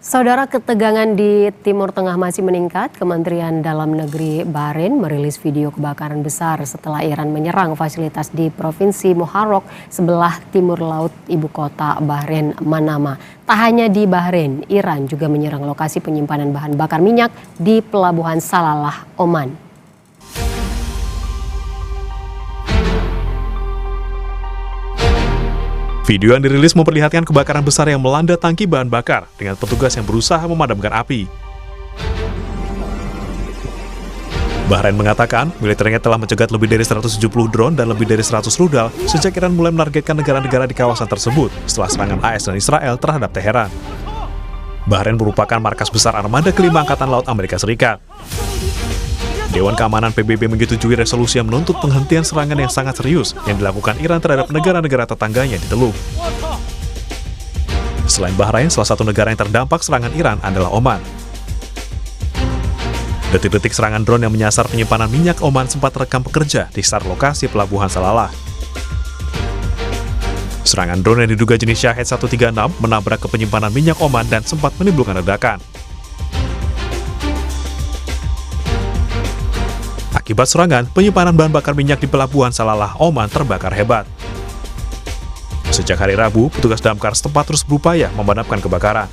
Saudara, ketegangan di Timur Tengah masih meningkat. Kementerian Dalam Negeri Bahrain merilis video kebakaran besar setelah Iran menyerang fasilitas di Provinsi Muharraq sebelah timur laut ibu kota Bahrain, Manama. Tak hanya di Bahrain, Iran juga menyerang lokasi penyimpanan bahan bakar minyak di Pelabuhan Salalah, Oman. Video yang dirilis memperlihatkan kebakaran besar yang melanda tangki bahan bakar dengan petugas yang berusaha memadamkan api. Bahrain mengatakan militernya telah mencegat lebih dari 170 drone dan lebih dari 100 rudal sejak Iran mulai menargetkan negara-negara di kawasan tersebut setelah serangan AS dan Israel terhadap Teheran. Bahrain merupakan markas besar armada kelima Angkatan Laut Amerika Serikat. Dewan Keamanan PBB menyetujui resolusi yang menuntut penghentian serangan yang sangat serius yang dilakukan Iran terhadap negara-negara tetangganya di Teluk. Selain Bahrain, salah satu negara yang terdampak serangan Iran adalah Oman. Detik-detik serangan drone yang menyasar penyimpanan minyak Oman sempat terekam pekerja di sekitar lokasi Pelabuhan Salalah. Serangan drone yang diduga jenis Shahed 136 menabrak ke penyimpanan minyak Oman dan sempat menimbulkan ledakan. Akibat serangan, penyimpanan bahan bakar minyak di Pelabuhan Salalah, Oman terbakar hebat. Sejak hari Rabu, petugas damkar setempat terus berupaya memadamkan kebakaran.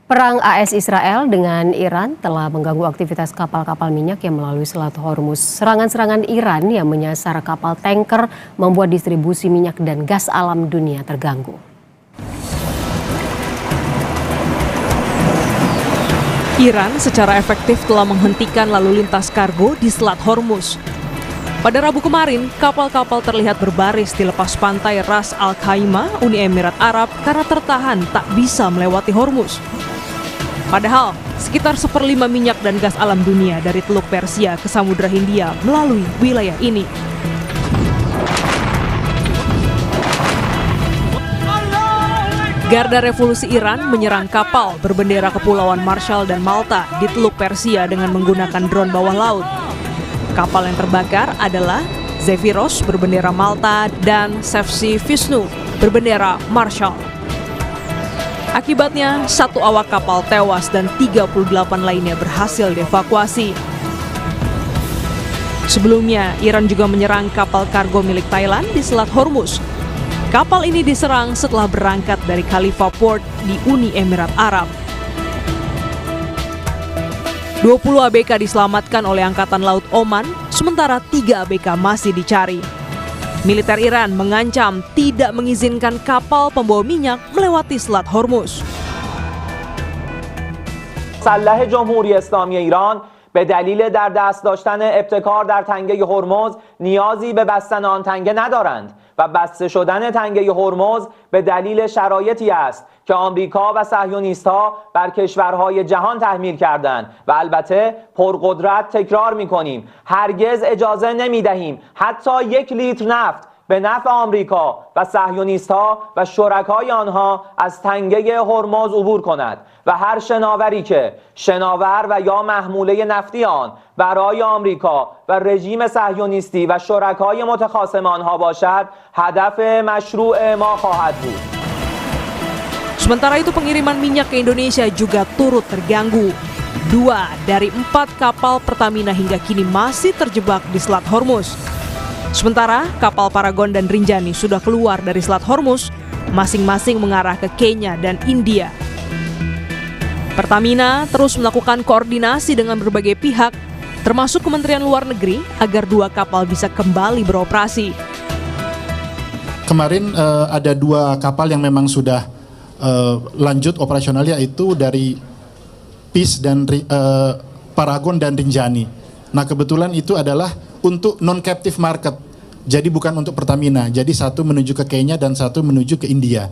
Perang AS Israel dengan Iran telah mengganggu aktivitas kapal-kapal minyak yang melalui Selat Hormuz. Serangan-serangan Iran yang menyasar kapal tanker membuat distribusi minyak dan gas alam dunia terganggu. Iran secara efektif telah menghentikan lalu lintas kargo di Selat Hormuz. Pada Rabu kemarin, kapal-kapal terlihat berbaris di lepas pantai Ras Al Khaimah, Uni Emirat Arab karena tertahan tak bisa melewati Hormuz. Padahal, sekitar 1/5 minyak dan gas alam dunia dari Teluk Persia ke Samudra Hindia melalui wilayah ini. Garda Revolusi Iran menyerang kapal berbendera Kepulauan Marshall dan Malta di Teluk Persia dengan menggunakan drone bawah laut. Kapal yang terbakar adalah Zephyros berbendera Malta dan Sevsi Vishnu berbendera Marshall. Akibatnya, 1 awak kapal tewas dan 38 lainnya berhasil dievakuasi. Sebelumnya, Iran juga menyerang kapal kargo milik Thailand di Selat Hormuz. Kapal ini diserang setelah berangkat dari Khalifa Port di Uni Emirat Arab. 20 ABK diselamatkan oleh Angkatan Laut Oman, sementara 3 ABK masih dicari. Militer Iran mengancam tidak mengizinkan kapal pembawa minyak melewati Selat Hormuz. مسلح جمهوری اسلامی ایران به دلیل در دست داشتن ابتکار در تنگه هرمز نیازی به بستن آن تنگه ندارند و بسته شدن تنگه هرمز به دلیل شرایطی است که آمریکا و صهیونیست‌ها بر کشورهای جهان تحمیل کردند و البته پرقدرت تکرار می‌کنیم هرگز اجازه نمی‌دهیم حتی 1 لیتر نفت به نفع آمریکا و صهیونیست‌ها و شرکای آنها از تنگه هرمز عبور کند و هر شناوری که شناور و یا محموله نفتی آن برای آمریکا و رژیم صهیونیستی و شرکای متخاصم آنها باشد هدف مشروع ما خواهد بود. Sementara itu pengiriman minyak ke Indonesia juga turut terganggu. 2 dari 4 kapal Pertamina hingga kini masih terjebak di Selat Hormuz. Sementara kapal Paragon dan Rinjani sudah keluar dari Selat Hormuz, masing-masing mengarah ke Kenya dan India. Pertamina terus melakukan koordinasi dengan berbagai pihak, termasuk Kementerian Luar Negeri, agar 2 kapal bisa kembali beroperasi. Kemarin ada 2 kapal yang memang sudah lanjut operasional, yaitu dari Peace dan Paragon dan Rinjani. Nah, kebetulan itu adalah untuk non-captive market, jadi bukan untuk Pertamina. Jadi 1 menuju ke Kenya dan 1 menuju ke India.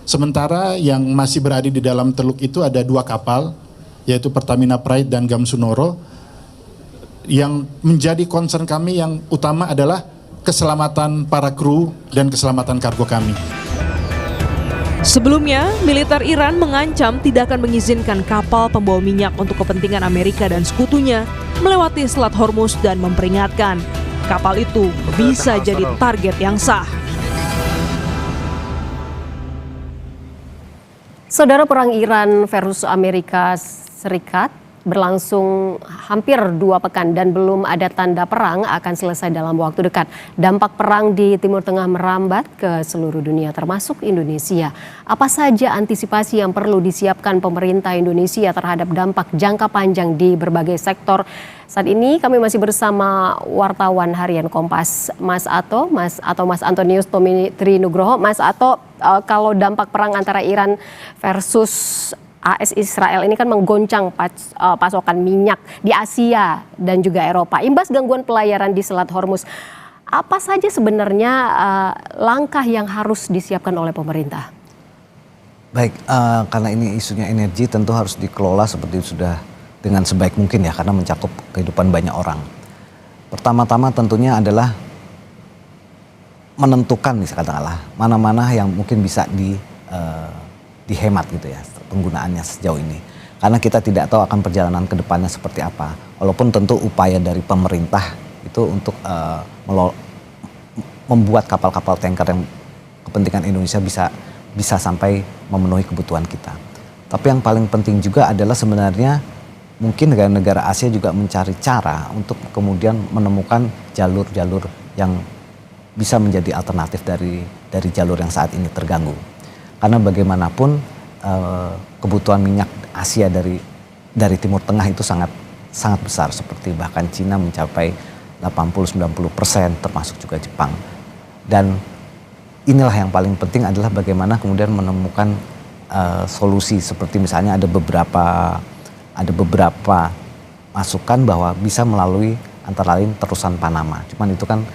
Sementara yang masih berada di dalam teluk itu ada 2 kapal, yaitu Pertamina Pride dan Gamsunoro. Yang menjadi concern kami yang utama adalah keselamatan para kru dan keselamatan kargo kami. Sebelumnya, militer Iran mengancam tidak akan mengizinkan kapal pembawa minyak untuk kepentingan Amerika dan sekutunya melewati Selat Hormuz dan memperingatkan kapal itu bisa jadi target yang sah. Saudara, perang Iran versus Amerika Serikat berlangsung hampir 2 pekan dan belum ada tanda perang akan selesai dalam waktu dekat. Dampak perang di Timur Tengah merambat ke seluruh dunia termasuk Indonesia. Apa saja antisipasi yang perlu disiapkan pemerintah Indonesia terhadap dampak jangka panjang di berbagai sektor? Saat ini kami masih bersama wartawan harian Kompas, Mas Antonius Tomitri Nugroho. Mas Ato, kalau dampak perang antara Iran versus AS Israel ini kan menggoncang pasokan minyak di Asia dan juga Eropa. Imbas gangguan pelayaran di Selat Hormuz. Apa saja sebenarnya langkah yang harus disiapkan oleh pemerintah? Baik, karena ini isunya energi tentu harus dikelola seperti sudah dengan sebaik mungkin ya, karena mencakup kehidupan banyak orang. Pertama-tama tentunya adalah menentukan katakanlah mana-mana yang mungkin bisa dihemat gitu ya penggunaannya sejauh ini. Karena kita tidak tahu akan perjalanan ke depannya seperti apa. Walaupun tentu upaya dari pemerintah itu untuk membuat kapal-kapal tanker yang kepentingan Indonesia bisa sampai memenuhi kebutuhan kita. Tapi yang paling penting juga adalah sebenarnya mungkin negara-negara Asia juga mencari cara untuk kemudian menemukan jalur-jalur yang bisa menjadi alternatif dari jalur yang saat ini terganggu. Karena bagaimanapun kebutuhan minyak Asia dari Timur Tengah itu sangat besar, seperti bahkan Cina mencapai 80-90% termasuk juga Jepang. Dan inilah yang paling penting adalah bagaimana kemudian menemukan solusi, seperti misalnya ada beberapa masukan bahwa bisa melalui antara lain terusan Panama. Cuman itu kan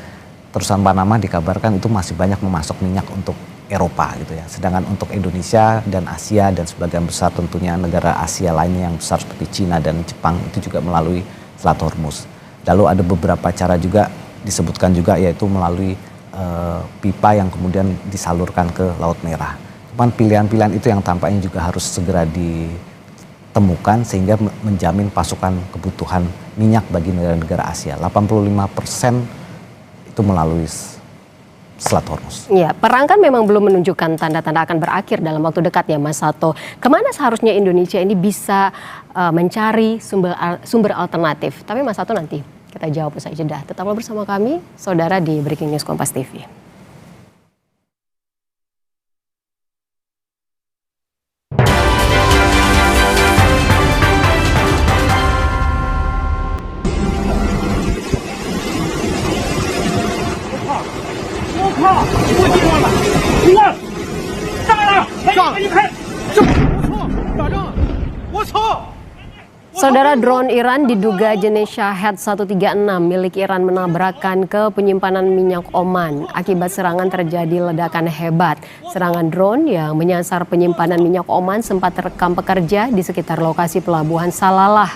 terusan Panama dikabarkan itu masih banyak memasok minyak untuk Eropa gitu ya. Sedangkan untuk Indonesia dan Asia dan sebagian besar tentunya negara Asia lainnya yang besar seperti Cina dan Jepang itu juga melalui Selat Hormuz. Lalu ada beberapa cara juga disebutkan juga, yaitu melalui pipa yang kemudian disalurkan ke Laut Merah. Cuman pilihan-pilihan itu yang tampaknya juga harus segera ditemukan sehingga menjamin pasokan kebutuhan minyak bagi negara-negara Asia. 85% itu melalui Selat Hormuz. Ya, perang kan memang belum menunjukkan tanda-tanda akan berakhir dalam waktu dekat ya, Mas Sato. Kemana seharusnya Indonesia ini bisa mencari sumber alternatif? Tapi Mas Sato nanti kita jawab usai jeda. Tetaplah bersama kami, saudara, di Breaking News Kompas TV. Saudara, drone Iran diduga jenis Shahed 136 milik Iran menabrakkan ke penyimpanan minyak Oman. Akibat serangan terjadi ledakan hebat. Serangan drone yang menyasar penyimpanan minyak Oman sempat terekam pekerja di sekitar lokasi pelabuhan Salalah.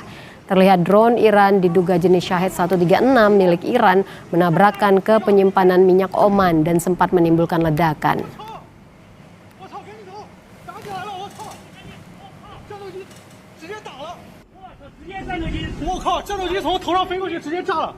Terlihat drone Iran diduga jenis Shahed 136 milik Iran menabrakkan ke penyimpanan minyak Oman dan sempat menimbulkan ledakan. 我靠，战斗机从头上飞过去，直接炸了。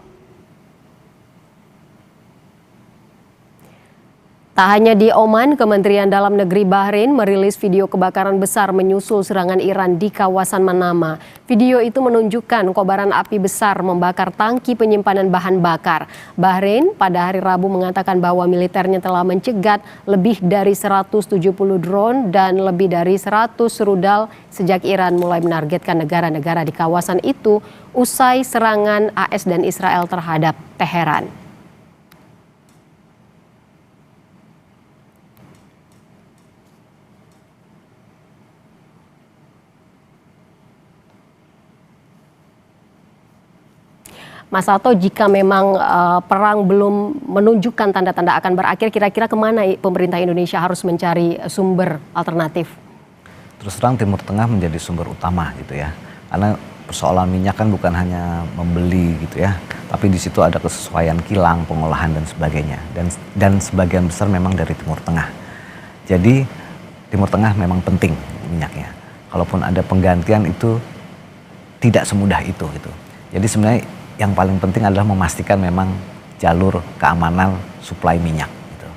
Tak hanya di Oman, Kementerian Dalam Negeri Bahrain merilis video kebakaran besar menyusul serangan Iran di kawasan Manama. Video itu menunjukkan kobaran api besar membakar tangki penyimpanan bahan bakar. Bahrain pada hari Rabu mengatakan bahwa militernya telah mencegat lebih dari 170 drone dan lebih dari 100 rudal sejak Iran mulai menargetkan negara-negara di kawasan itu usai serangan AS dan Israel terhadap Teheran. Mas Sato, jika memang perang belum menunjukkan tanda-tanda akan berakhir, kira-kira kemana pemerintah Indonesia harus mencari sumber alternatif? Terus terang Timur Tengah menjadi sumber utama gitu ya. Karena persoalan minyak kan bukan hanya membeli gitu ya, tapi di situ ada kesesuaian kilang, pengolahan dan sebagainya. Dan sebagian besar memang dari Timur Tengah. Jadi Timur Tengah memang penting minyaknya. Kalaupun ada penggantian itu tidak semudah itu gitu. Jadi sebenarnya yang paling penting adalah memastikan memang jalur keamanan suplai minyak gitu.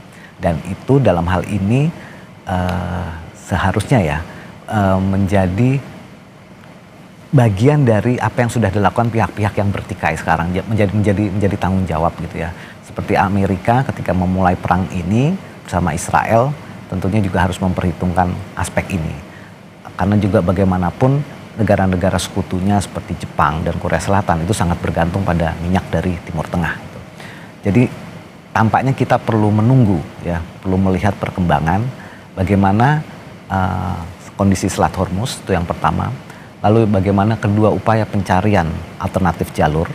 Dan itu dalam hal ini seharusnya ya menjadi bagian dari apa yang sudah dilakukan pihak-pihak yang bertikai sekarang, menjadi tanggung jawab gitu ya. Seperti Amerika ketika memulai perang ini bersama Israel, tentunya juga harus memperhitungkan aspek ini. Karena juga bagaimanapun negara-negara sekutunya seperti Jepang dan Korea Selatan itu sangat bergantung pada minyak dari Timur Tengah. Gitu. Jadi tampaknya kita perlu menunggu ya, perlu melihat perkembangan bagaimana kondisi Selat Hormuz itu yang pertama. Lalu bagaimana kedua upaya pencarian alternatif jalur.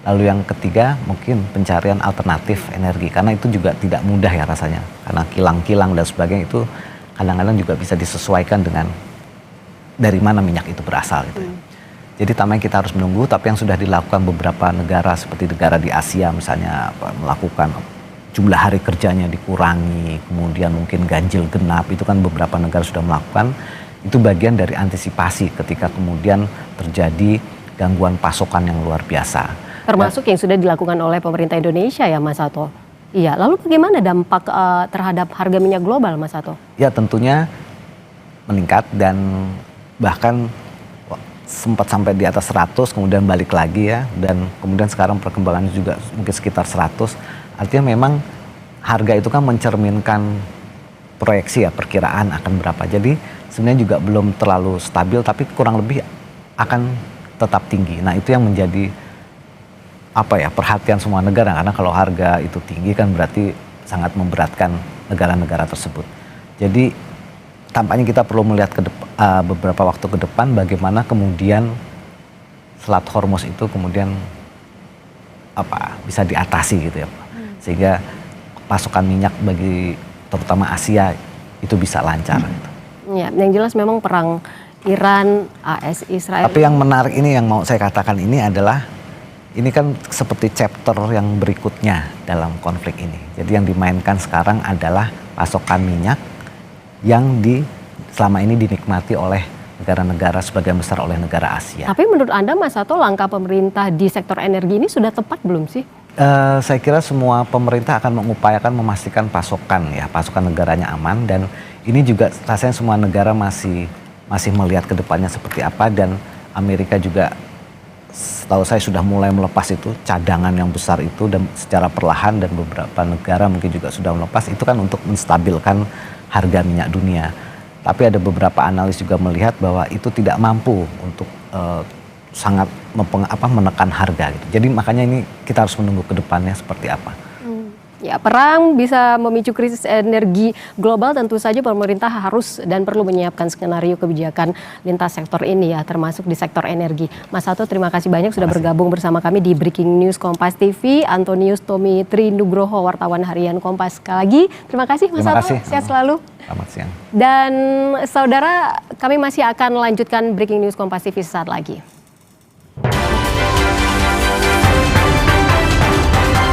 Lalu yang ketiga mungkin pencarian alternatif energi, karena itu juga tidak mudah ya rasanya. Karena kilang-kilang dan sebagainya itu kadang-kadang juga bisa disesuaikan dengan dari mana minyak itu berasal gitu ya. Jadi tampaknya kita harus menunggu, tapi yang sudah dilakukan beberapa negara seperti negara di Asia misalnya melakukan jumlah hari kerjanya dikurangi, kemudian mungkin ganjil genap, itu kan beberapa negara sudah melakukan. Itu bagian dari antisipasi ketika kemudian terjadi gangguan pasokan yang luar biasa. Termasuk yang sudah dilakukan oleh pemerintah Indonesia ya Mas Hato. Iya, lalu bagaimana dampak terhadap harga minyak global Mas Hato? Ya tentunya meningkat dan bahkan sempat sampai di atas 100 kemudian balik lagi ya, dan kemudian sekarang perkembangannya juga mungkin sekitar 100. Artinya memang harga itu kan mencerminkan proyeksi ya, perkiraan akan berapa. Jadi sebenarnya juga belum terlalu stabil, tapi kurang lebih akan tetap tinggi. Nah itu yang menjadi perhatian semua negara, karena kalau harga itu tinggi kan berarti sangat memberatkan negara-negara tersebut. Jadi tampaknya kita perlu melihat beberapa waktu ke depan bagaimana kemudian Selat Hormuz itu kemudian bisa diatasi gitu ya, sehingga pasokan minyak bagi terutama Asia itu bisa lancar. Gitu. Ya, yang jelas memang perang Iran, AS, Israel. Tapi yang menarik ini yang mau saya katakan ini adalah ini kan seperti chapter yang berikutnya dalam konflik ini. Jadi yang dimainkan sekarang adalah pasokan minyak yang selama ini dinikmati oleh negara-negara sebagian besar oleh negara Asia. Tapi menurut Anda Mas Hato, langkah pemerintah di sektor energi ini sudah tepat belum sih? Saya kira semua pemerintah akan mengupayakan memastikan pasokan negaranya aman, dan ini juga rasanya semua negara masih melihat ke depannya seperti apa, dan Amerika juga setahu saya sudah mulai melepas itu cadangan yang besar itu dan secara perlahan, dan beberapa negara mungkin juga sudah melepas itu kan untuk menstabilkan harga minyak dunia. Tapi ada beberapa analis juga melihat bahwa itu tidak mampu untuk sangat menekan harga gitu. Jadi makanya ini kita harus menunggu ke depannya seperti apa. Ya, perang bisa memicu krisis energi global, tentu saja pemerintah harus dan perlu menyiapkan skenario kebijakan lintas sektor ini ya, termasuk di sektor energi. Mas Hato, terima kasih banyak sudah bergabung bersama kami di Breaking News Kompas TV. Antonius Tommy Trinugroho, wartawan harian Kompas. Sekali lagi, terima kasih Mas Hato, sehat selalu. Selamat siang. Dan saudara, kami masih akan lanjutkan Breaking News Kompas TV sesaat lagi.